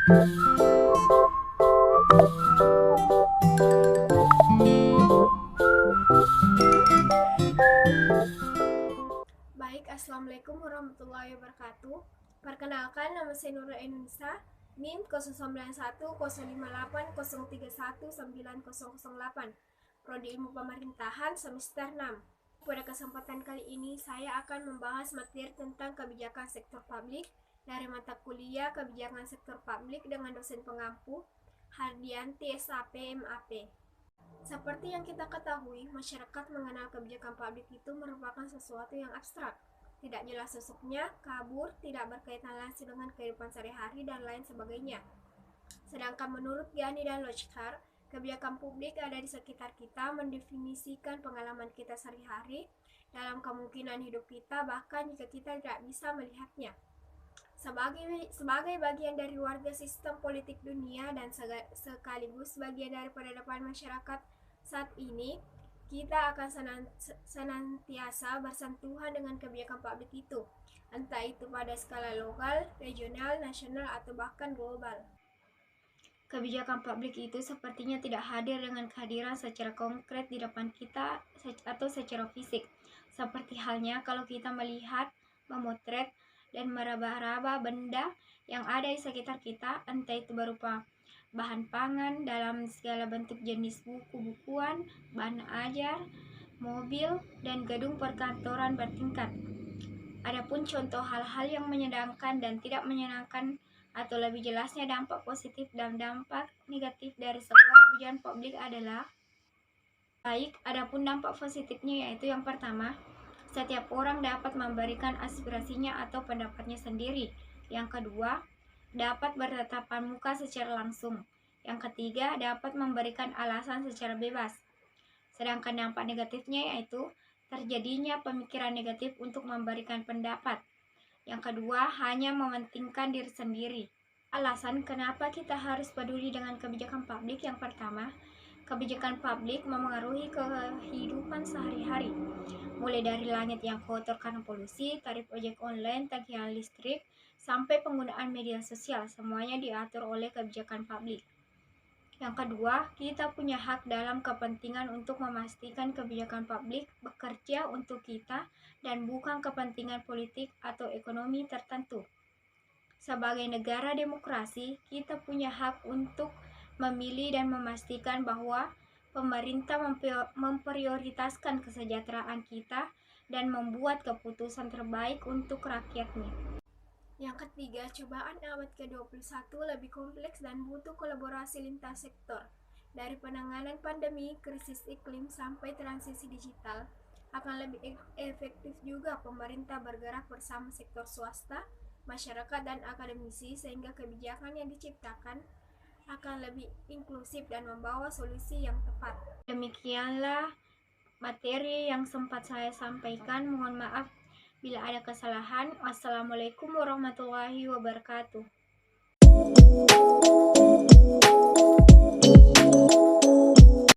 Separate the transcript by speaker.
Speaker 1: Baik, Assalamualaikum warahmatullahi wabarakatuh. Perkenalkan, nama saya Nurul Indonesia, NIM 09103803190008, Prodi Ilmu Pemerintahan semester 6. Pada kesempatan kali ini, saya akan membahas materi tentang kebijakan sektor publik dari mata kuliah Kebijakan Sektor Publik dengan dosen pengampu Hardianti SAP MAP. Seperti yang kita ketahui, masyarakat mengenal kebijakan publik itu merupakan sesuatu yang abstrak, tidak jelas sosoknya, kabur, tidak berkaitan langsung dengan kehidupan sehari-hari, dan lain sebagainya. Sedangkan menurut Gianni dan Lochkar, kebijakan publik ada di sekitar kita, mendefinisikan pengalaman kita sehari-hari dalam kemungkinan hidup kita, bahkan jika kita tidak bisa melihatnya. Sebagai bagian dari warga sistem politik dunia dan sekaligus bagian dari peradaban masyarakat saat ini, kita akan senantiasa bersentuhan dengan kebijakan publik itu, entah itu pada skala lokal, regional, nasional, atau bahkan global. Kebijakan publik itu sepertinya tidak hadir dengan kehadiran secara konkret di depan kita atau secara fisik, seperti halnya kalau kita melihat, memotret, dan meraba-raba benda yang ada di sekitar kita, entah itu berupa bahan pangan dalam segala bentuk jenis buku-bukuan, bahan ajar, mobil, dan gedung perkantoran bertingkat. Adapun contoh hal-hal yang menyenangkan dan tidak menyenangkan, atau lebih jelasnya dampak positif dan dampak negatif dari sebuah kebijakan publik adalah baik. Adapun dampak positifnya yaitu yang pertama, setiap orang dapat memberikan aspirasinya atau pendapatnya sendiri. Yang kedua, dapat bertatapan muka secara langsung. Yang ketiga, dapat memberikan alasan secara bebas. Sedangkan dampak negatifnya yaitu terjadinya pemikiran negatif untuk memberikan pendapat. Yang kedua, hanya mementingkan diri sendiri. Alasan kenapa kita harus peduli dengan kebijakan publik: yang pertama, kebijakan publik memengaruhi kehidupan sehari-hari, mulai dari langit yang kotor karena polusi, tarif ojek online, tagihan listrik, sampai penggunaan media sosial, semuanya diatur oleh kebijakan publik. Yang kedua, kita punya hak dalam kepentingan untuk memastikan kebijakan publik bekerja untuk kita dan bukan kepentingan politik atau ekonomi tertentu. Sebagai negara demokrasi, kita punya hak untuk memilih dan memastikan bahwa pemerintah memprioritaskan kesejahteraan kita dan membuat keputusan terbaik untuk rakyatnya. Yang ketiga, cobaan abad ke-21 lebih kompleks dan butuh kolaborasi lintas sektor. Dari penanganan pandemi, krisis iklim, sampai transisi digital, akan lebih efektif juga pemerintah bergerak bersama sektor swasta, masyarakat, dan akademisi, sehingga kebijakan yang diciptakan akan lebih inklusif dan membawa solusi yang tepat. Demikianlah materi yang sempat saya sampaikan. Mohon maaf bila ada kesalahan. Wassalamualaikum warahmatullahi wabarakatuh.